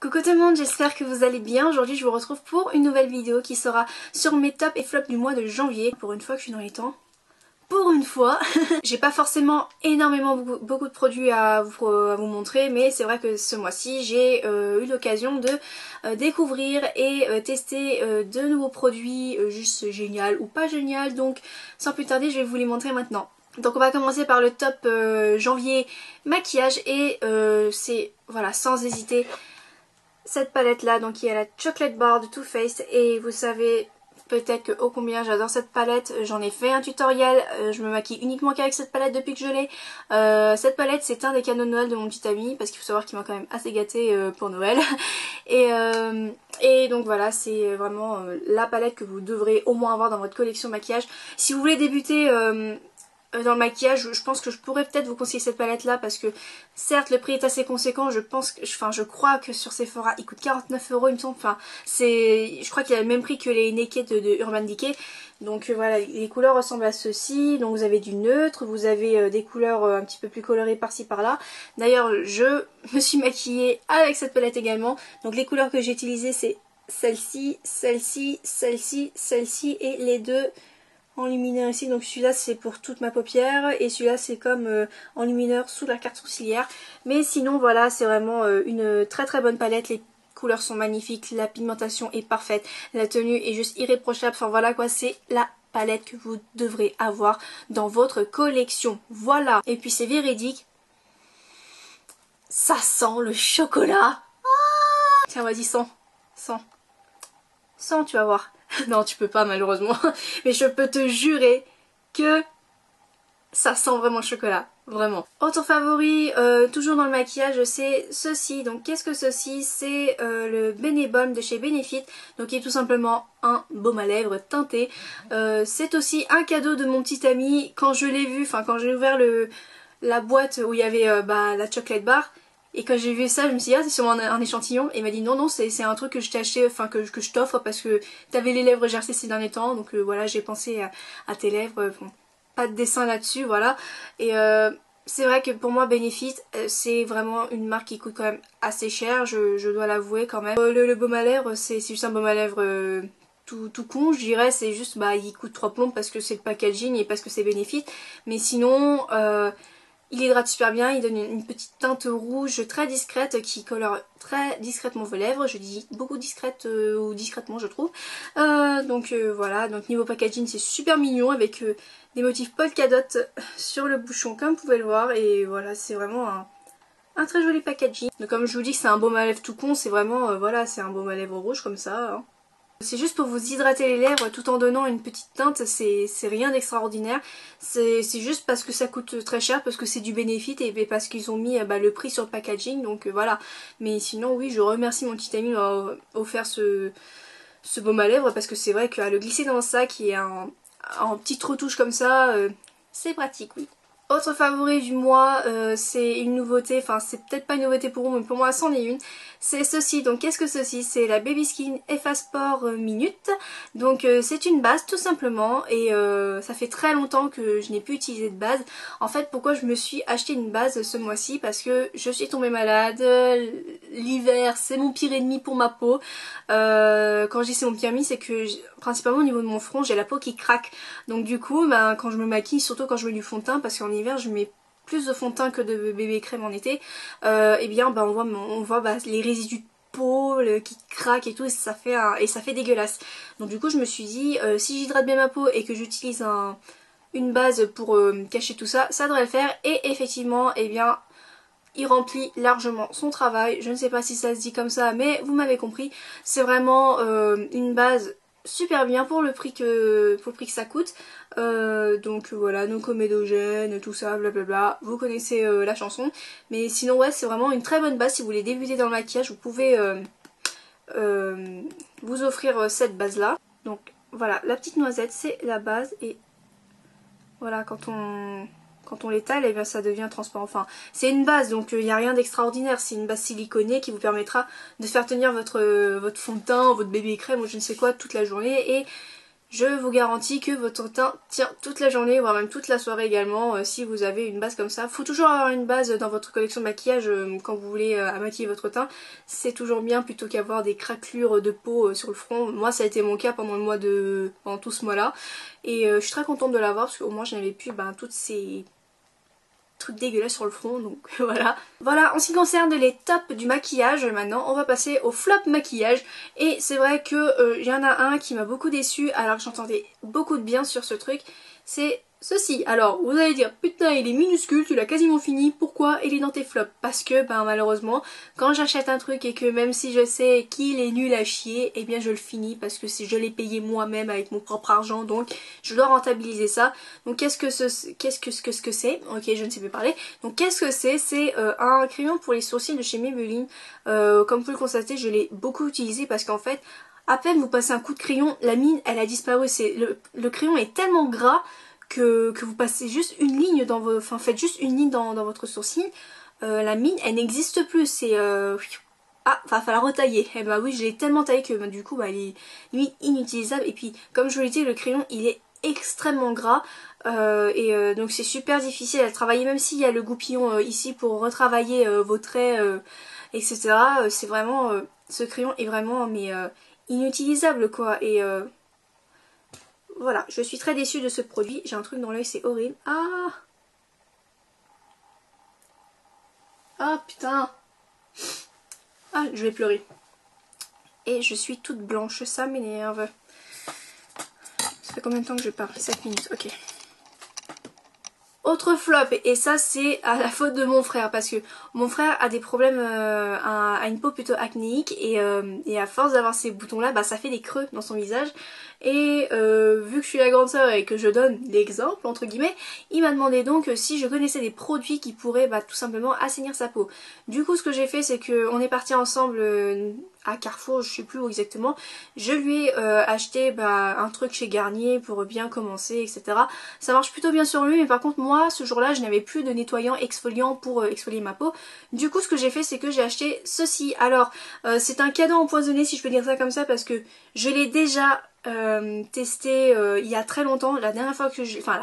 Coucou tout le monde, j'espère que vous allez bien. Aujourd'hui je vous retrouve pour une nouvelle vidéo qui sera sur mes tops et flops du mois de janvier. Pour une fois que je suis dans les temps. Pour une fois, j'ai pas forcément énormément beaucoup de produits à vous montrer, mais c'est vrai que ce mois-ci j'ai eu l'occasion de découvrir et tester de nouveaux produits juste génial ou pas génial, donc sans plus tarder je vais vous les montrer maintenant. Donc on va commencer par le top janvier maquillage et c'est voilà sans hésiter cette palette là, donc il y a la Chocolate Bar de Too Faced et vous savez peut-être que ô combien j'adore cette palette, j'en ai fait un tutoriel, je me maquille uniquement qu'avec cette palette depuis que je l'ai. Cette palette c'est un des cadeaux de Noël de mon petit ami parce qu'il faut savoir qu'il m'a quand même assez gâté pour Noël et donc voilà, c'est vraiment la palette que vous devrez au moins avoir dans votre collection maquillage. Si vous voulez débuter dans le maquillage, je pense que je pourrais peut-être vous conseiller cette palette là parce que certes le prix est assez conséquent, je crois que sur Sephora il coûte 49 € il me semble, je crois qu'il a le même prix que les Naked de Urban Decay. Donc voilà, les couleurs ressemblent à ceci, donc vous avez du neutre, vous avez des couleurs un petit peu plus colorées par-ci par-là. D'ailleurs je me suis maquillée avec cette palette également, donc les couleurs que j'ai utilisées c'est celle-ci, celle-ci, celle-ci, celle-ci et les deux enlumineur ici, donc celui-là c'est pour toute ma paupière et celui-là c'est comme enlumineur sous la carte sourcilière. Mais sinon voilà, c'est vraiment une très très bonne palette, les couleurs sont magnifiques, la pigmentation est parfaite, la tenue est juste irréprochable, enfin voilà quoi, c'est la palette que vous devrez avoir dans votre collection, voilà. Et puis c'est véridique, ça sent le chocolat. Tiens vas-y, sens, tu vas voir. Non, tu peux pas malheureusement, mais je peux te jurer que ça sent vraiment le chocolat, vraiment. Autre favori, toujours dans le maquillage, c'est ceci. Donc qu'est-ce que ceci? C'est le Benebum de chez Benefit, donc qui est tout simplement un baume à lèvres teinté. C'est aussi un cadeau de mon petit ami. Quand je l'ai vu, enfin quand j'ai ouvert la boîte où il y avait la chocolate bar, et quand j'ai vu ça, je me suis dit, ah, c'est sûrement un échantillon. Et il m'a dit, non, c'est un truc que je t'ai acheté, enfin, que je t'offre parce que t'avais les lèvres gercées ces derniers temps. Donc voilà, j'ai pensé à tes lèvres. Bon, pas de dessin là-dessus, voilà. Et c'est vrai que pour moi, Benefit, c'est vraiment une marque qui coûte quand même assez cher, je dois l'avouer quand même. Le baume à lèvres, c'est juste un baume à lèvres tout con, je dirais. C'est juste, bah, il coûte 3 plombs parce que c'est le packaging et parce que c'est Benefit. Mais sinon... il hydrate super bien, il donne une petite teinte rouge très discrète qui colore très discrètement vos lèvres. Je dis beaucoup discrète ou discrètement je trouve. Voilà, donc niveau packaging c'est super mignon avec des motifs polka dot sur le bouchon comme vous pouvez le voir. Et voilà, c'est vraiment un très joli packaging. Donc comme je vous dis que c'est un baume à lèvres tout con, c'est vraiment, voilà, c'est un baume à lèvres rouge comme ça. Hein. C'est juste pour vous hydrater les lèvres tout en donnant une petite teinte, c'est rien d'extraordinaire. C'est juste parce que ça coûte très cher, parce que c'est du Benefit et parce qu'ils ont mis le prix sur le packaging, donc voilà. Mais sinon oui, je remercie mon petit ami de m'avoir offert ce baume à lèvres, parce que c'est vrai que le glisser dans le sac et en petite retouche comme ça, c'est pratique, oui. Autre favori du mois, c'est une nouveauté, enfin c'est peut-être pas une nouveauté pour vous mais pour moi c'en est une, c'est ceci. Donc qu'est-ce que ceci? C'est la Baby Skin Efface Pore Minute, donc c'est une base tout simplement et ça fait très longtemps que je n'ai plus utilisé de base. En fait pourquoi je me suis acheté une base ce mois-ci? Parce que je suis tombée malade, l'hiver c'est mon pire ennemi pour ma peau. Quand je dis c'est mon pire ennemi, c'est que principalement au niveau de mon front j'ai la peau qui craque, donc du coup quand je me maquille, surtout quand je mets du fond de teint, parce qu'en hiver je mets plus de fond de teint que de bébé crème en été, et bien on voit les résidus de peau qui craquent et tout, et ça fait dégueulasse. Donc du coup je me suis dit si j'hydrate bien ma peau et que j'utilise une base pour cacher tout ça, ça devrait le faire. Et effectivement et bien il remplit largement son travail. Je ne sais pas si ça se dit comme ça, mais vous m'avez compris. C'est vraiment une base super bien pour le prix que ça coûte. Donc voilà, non comédogène, tout ça, blablabla. Vous connaissez la chanson. Mais sinon ouais, c'est vraiment une très bonne base. Si vous voulez débuter dans le maquillage, vous pouvez vous offrir cette base là. Donc voilà, la petite noisette c'est la base et voilà, quand on l'étale, eh bien ça devient transparent. Enfin, c'est une base, donc il n'y a rien d'extraordinaire. C'est une base siliconée qui vous permettra de faire tenir votre fond de teint, votre bébé crème ou je ne sais quoi toute la journée. Et je vous garantis que votre teint tient toute la journée, voire même toute la soirée également, si vous avez une base comme ça. Faut toujours avoir une base dans votre collection de maquillage quand vous voulez maquiller votre teint. C'est toujours bien plutôt qu'avoir des craquelures de peau sur le front. Moi ça a été mon cas pendant tout ce mois-là. Et je suis très contente de l'avoir parce qu'au moins je n'avais plus toutes ces trucs dégueulasses sur le front, donc voilà. Voilà, en ce qui concerne les tops du maquillage, maintenant on va passer au flop maquillage. Et c'est vrai que y en a un qui m'a beaucoup déçue alors que j'entendais beaucoup de bien sur ce truc, c'est ceci. Alors vous allez dire putain il est minuscule, tu l'as quasiment fini, pourquoi il est dans tes flops? Parce que malheureusement quand j'achète un truc et que même si je sais qu'il est nul à chier, eh bien je le finis parce que je l'ai payé moi-même avec mon propre argent, donc je dois rentabiliser ça. Donc qu'est-ce que c'est? Ok, je ne sais plus parler. Donc qu'est-ce que c'est? C'est un crayon pour les sourcils de chez Maybelline. Comme vous pouvez le constater, je l'ai beaucoup utilisé parce qu'en fait à peine vous passez un coup de crayon, la mine elle a disparu. Le crayon est tellement gras que vous passez juste une ligne faites juste une ligne dans votre sourcil, la mine elle n'existe plus, c'est va falloir retailler. Et oui, je l'ai tellement taillé que du coup elle est limite inutilisable. Et puis comme je vous l'ai dit, le crayon il est extrêmement gras donc c'est super difficile à travailler, même s'il y a le goupillon ici pour retravailler vos traits etc. C'est vraiment ce crayon est vraiment inutilisable quoi. Et voilà, je suis très déçue de ce produit. J'ai un truc dans l'œil, c'est horrible. Ah putain. Ah, je vais pleurer. Et je suis toute blanche, ça m'énerve. Ça fait combien de temps que je parle? 7 minutes, ok. Autre flop, et ça c'est à la faute de mon frère, parce que mon frère a des problèmes, a une peau plutôt acnéique, et à force d'avoir ces boutons là, ça fait des creux dans son visage. Et vu que je suis la grande sœur et que je donne l'exemple entre guillemets, il m'a demandé donc si je connaissais des produits qui pourraient tout simplement assainir sa peau. Du coup ce que j'ai fait c'est qu'on est parti ensemble à Carrefour, je sais plus où exactement. Je lui ai acheté un truc chez Garnier pour bien commencer, etc. Ça marche plutôt bien sur lui, mais par contre moi ce jour-là je n'avais plus de nettoyant exfoliant pour exfolier ma peau. Du coup ce que j'ai fait c'est que j'ai acheté ceci. Alors c'est un cadeau empoisonné si je peux dire ça comme ça, parce que je l'ai déjà testé il y a très longtemps. La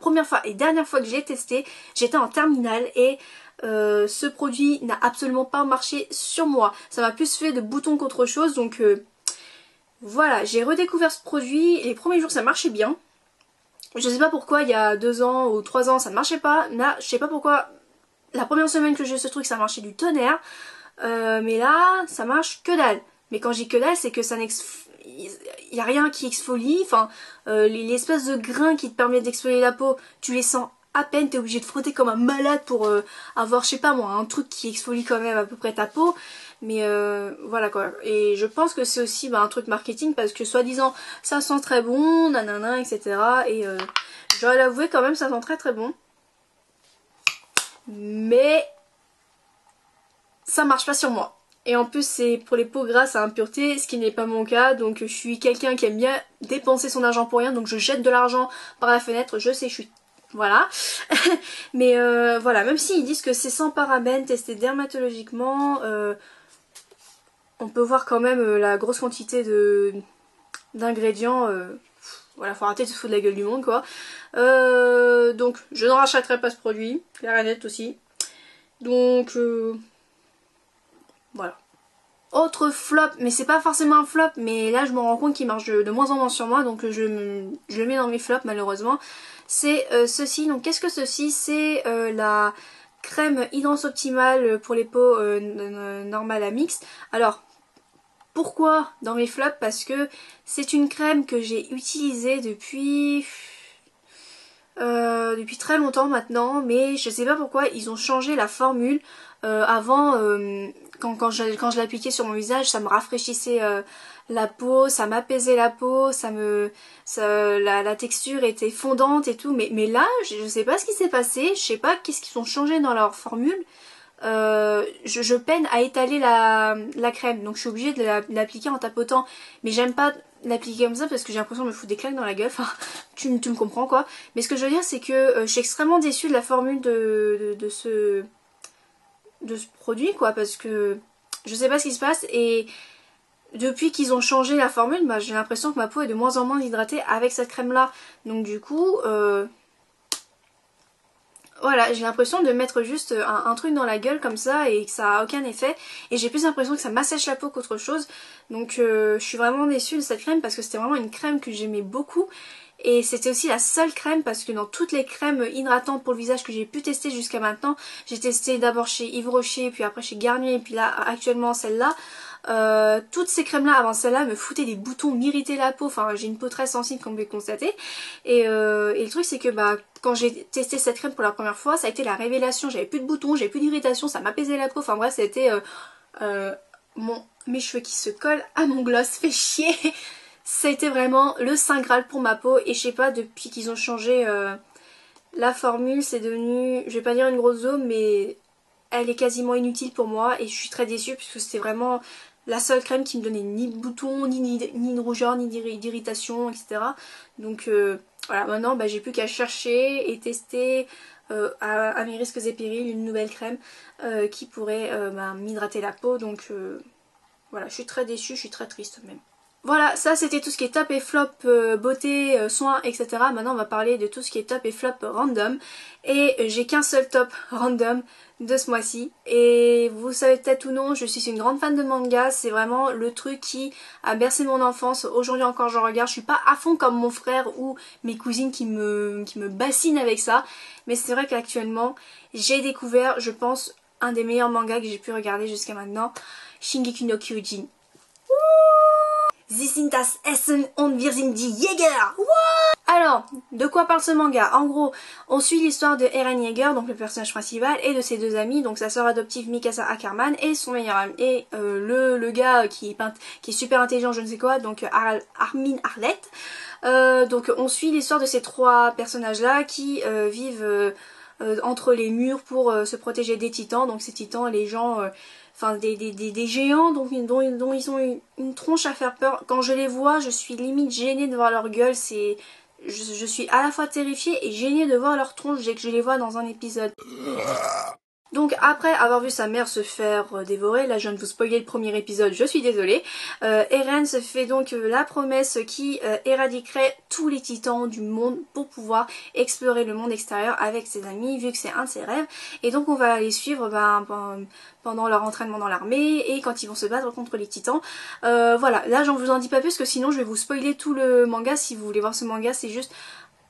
première fois et dernière fois que j'ai testé, j'étais en terminale et ce produit n'a absolument pas marché sur moi. Ça m'a plus fait de boutons qu'autre chose, donc voilà, j'ai redécouvert ce produit. Les premiers jours ça marchait bien. Je sais pas pourquoi il y a 2 ans ou 3 ans ça ne marchait pas. Là, je sais pas pourquoi la première semaine que j'ai eu ce truc ça marchait du tonnerre. Mais là, ça marche que dalle. Mais quand j'ai que dalle, c'est que il n'y a rien qui exfolie. Enfin, l'espèce de grain qui te permet d'exfolier la peau, tu les sens à peine. T'es obligé de frotter comme un malade pour avoir, je sais pas moi, un truc qui exfolie quand même à peu près ta peau. Mais voilà quoi. Et je pense que c'est aussi un truc marketing, parce que soi-disant ça sent très bon, nanana, etc. Et je dois l'avouer quand même, ça sent très très bon. Mais ça marche pas sur moi. Et en plus c'est pour les peaux grasses à impureté, ce qui n'est pas mon cas. Donc je suis quelqu'un qui aime bien dépenser son argent pour rien, donc je jette de l'argent par la fenêtre. Je sais, je suis... Voilà. Mais voilà, même s'ils disent que c'est sans parabènes, testé dermatologiquement, on peut voir quand même la grosse quantité d'ingrédients. Voilà, faut arrêter de se foutre de la gueule du monde quoi. Donc je ne rachèterai pas ce produit, clair et net aussi. Donc voilà. Autre flop, mais c'est pas forcément un flop, mais là je me rends compte qu'il marche de moins en moins sur moi, donc je le mets dans mes flops malheureusement. C'est ceci. Donc qu'est-ce que ceci? C'est la crème Hydrance Optimale pour les peaux normales à mixte. Alors pourquoi dans mes flops? Parce que c'est une crème que j'ai utilisée depuis très longtemps maintenant, mais je sais pas pourquoi ils ont changé la formule. Avant, quand je l'appliquais sur mon visage, ça me rafraîchissait la peau, ça m'apaisait la peau, la texture était fondante et tout, mais là je sais pas ce qui s'est passé, je sais pas qu'est-ce qu'ils ont changé dans leur formule. Je peine à étaler la crème, donc je suis obligée de l'appliquer en tapotant, mais j'aime pas l'appliquer comme ça parce que j'ai l'impression de me foutre des claques dans la gueule. Enfin, tu me comprends quoi. Mais ce que je veux dire c'est que je suis extrêmement déçue de la formule de ce produit quoi, parce que je sais pas ce qui se passe. Et depuis qu'ils ont changé la formule, bah, j'ai l'impression que ma peau est de moins en moins hydratée avec cette crème là. Donc du coup, voilà, j'ai l'impression de mettre juste un truc dans la gueule comme ça et que ça a aucun effet. Et j'ai plus l'impression que ça m'assèche la peau qu'autre chose. Donc je suis vraiment déçue de cette crème parce que c'était vraiment une crème que j'aimais beaucoup. Et c'était aussi la seule crème parce que dans toutes les crèmes hydratantes pour le visage que j'ai pu tester jusqu'à maintenant, j'ai testé d'abord chez Yves Rocher, puis après chez Garnier, et puis là actuellement celle-là. Toutes ces crèmes là avant celle-là me foutaient des boutons, m'irritaient la peau, enfin j'ai une peau très sensible comme vous pouvez constater et le truc c'est que bah quand j'ai testé cette crème pour la première fois ça a été la révélation, j'avais plus de boutons, j'avais plus d'irritation, ça m'apaisait la peau, enfin bref c'était mes cheveux qui se collent à mon gloss, fait chier. Ça a été vraiment le saint graal pour ma peau et je sais pas depuis qu'ils ont changé la formule c'est devenu, je vais pas dire une grosse zone mais elle est quasiment inutile pour moi et je suis très déçue puisque c'était vraiment la seule crème qui me donnait ni de boutons, ni de rougeur, ni d'irritation, etc. Donc voilà, maintenant bah, j'ai plus qu'à chercher et tester à mes risques et périls une nouvelle crème qui pourrait bah, m'hydrater la peau. Donc voilà, je suis très déçue, je suis très triste même. Voilà, ça c'était tout ce qui est top et flop beauté, soins, etc. Maintenant on va parler de tout ce qui est top et flop random. Et j'ai qu'un seul top random de ce mois-ci. Et vous savez peut-être ou non, je suis une grande fan de manga. C'est vraiment le truc qui a bercé mon enfance. Aujourd'hui encore je regarde. Je suis pas à fond comme mon frère ou mes cousines qui me bassinent avec ça. Mais c'est vrai qu'actuellement j'ai découvert, je pense, un des meilleurs mangas que j'ai pu regarder jusqu'à maintenant. Shingeki no Kyojin. Sie sind das Essen und wir sind die Jäger. What? Alors, de quoi parle ce manga? En gros, on suit l'histoire de Eren Yeager, donc le personnage principal, et de ses deux amis, donc sa sœur adoptive Mikasa Ackerman et son meilleur ami, et le gars qui est super intelligent, je ne sais quoi, donc Armin Arlette. Donc on suit l'histoire de ces trois personnages-là qui vivent entre les murs pour se protéger des titans. Donc ces titans, les gens... Enfin des géants dont ils ont une tronche à faire peur. Quand je les vois, je suis limite gênée de voir leur gueule. Je suis à la fois terrifiée et gênée de voir leur tronche dès que je les vois dans un épisode. Donc après avoir vu sa mère se faire dévorer, là je viens de vous spoiler le premier épisode, je suis désolée, Eren se fait donc la promesse qui éradiquerait tous les titans du monde pour pouvoir explorer le monde extérieur avec ses amis, vu que c'est un de ses rêves. Et donc on va les suivre pendant leur entraînement dans l'armée et quand ils vont se battre contre les titans. Voilà, là j'en vous en dis pas plus, parce que sinon je vais vous spoiler tout le manga. Si vous voulez voir ce manga, c'est juste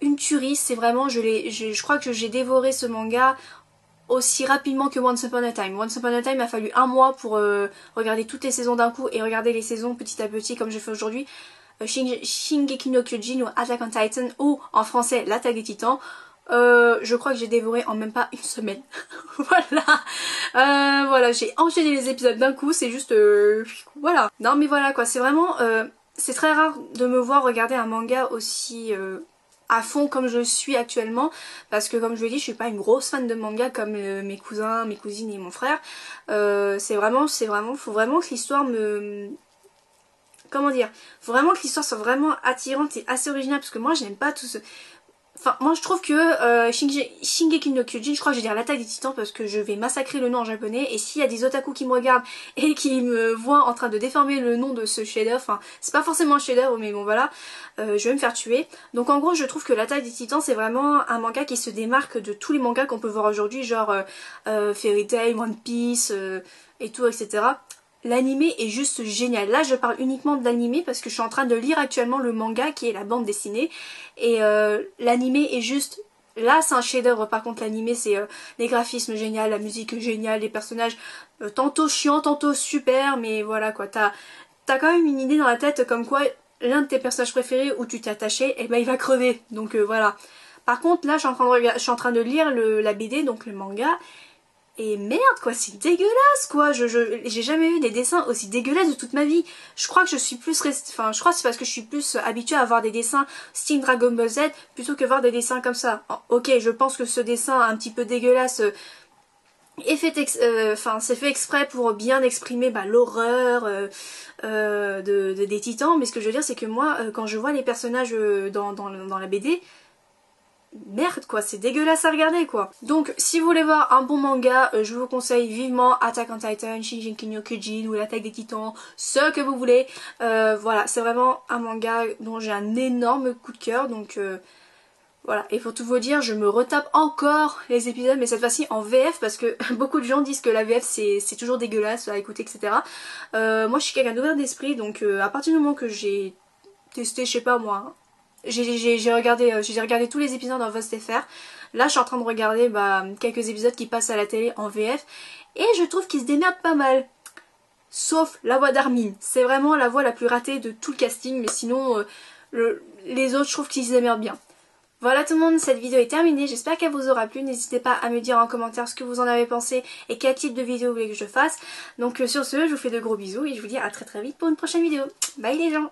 une tuerie, c'est vraiment, je crois que j'ai dévoré ce manga aussi rapidement que Once Upon a Time. Once Upon a Time a fallu un mois pour regarder toutes les saisons d'un coup et regarder les saisons petit à petit comme je fais aujourd'hui. Shingeki no Kyojin ou Attack on Titan ou en français l'Attaque des Titans. Je crois que j'ai dévoré en même pas une semaine. Voilà. Voilà, j'ai enchaîné les épisodes d'un coup, c'est juste... voilà. Non mais voilà quoi, c'est vraiment... c'est très rare de me voir regarder un manga aussi... à fond comme je suis actuellement, parce que comme je l'ai dit, je suis pas une grosse fan de manga comme mes cousins, mes cousines et mon frère. Faut vraiment que l'histoire me... Comment dire? Faut vraiment que l'histoire soit vraiment attirante et assez originale, parce que moi je n'aime pas tout ce... Enfin, moi je trouve que Shingeki no Kyojin, je crois que je vais dire l'attaque des titans parce que je vais massacrer le nom en japonais, et s'il y a des otaku qui me regardent et qui me voient en train de déformer le nom de ce chef-d'œuvre, enfin c'est pas forcément un chef-d'œuvre mais bon voilà, je vais me faire tuer. Donc en gros je trouve que l'attaque des titans c'est vraiment un manga qui se démarque de tous les mangas qu'on peut voir aujourd'hui, genre Fairy Tail, One Piece et tout, etc. L'animé est juste génial. Là je parle uniquement de l'animé parce que je suis en train de lire actuellement le manga qui est la bande dessinée. Et l'animé est juste... Là c'est un chef-d'œuvre, par contre l'animé c'est les graphismes géniaux, la musique géniale, les personnages tantôt chiants, tantôt super, mais voilà quoi. T'as quand même une idée dans la tête comme quoi l'un de tes personnages préférés où tu t'es attaché, et ben il va crever. Donc voilà. Par contre là je suis en train de lire la BD, donc le manga. Et merde quoi, c'est dégueulasse quoi, j'ai jamais vu des dessins aussi dégueulasses de toute ma vie. Je crois que je suis plus enfin je crois que c'est parce que je suis plus habituée à voir des dessins style Dragon Ball Z plutôt que voir des dessins comme ça. Ok, je pense que ce dessin un petit peu dégueulasse est fait c'est fait exprès pour bien exprimer l'horreur des titans, mais ce que je veux dire c'est que moi quand je vois les personnages dans la BD, merde quoi, c'est dégueulasse à regarder quoi. Donc si vous voulez voir un bon manga, je vous conseille vivement Attack on Titan, Shingeki no Kyojin ou l'Attaque des Titans, ce que vous voulez. Voilà, c'est vraiment un manga dont j'ai un énorme coup de cœur, donc voilà. Et pour tout vous dire, je me retape encore les épisodes, mais cette fois-ci en VF, parce que beaucoup de gens disent que la VF c'est toujours dégueulasse à écouter, etc. Moi je suis quelqu'un d'ouvert d'esprit, donc à partir du moment que j'ai testé, je sais pas moi, j'ai regardé tous les épisodes en VOSTFR. Là je suis en train de regarder quelques épisodes qui passent à la télé en VF, et je trouve qu'ils se démerdent pas mal. Sauf la voix d'Armin, c'est vraiment la voix la plus ratée de tout le casting, mais sinon les autres je trouve qu'ils se démerdent bien. Voilà tout le monde, cette vidéo est terminée, j'espère qu'elle vous aura plu, n'hésitez pas à me dire en commentaire ce que vous en avez pensé et quel type de vidéo vous voulez que je fasse. Donc sur ce, je vous fais de gros bisous et je vous dis à très vite pour une prochaine vidéo. Bye les gens!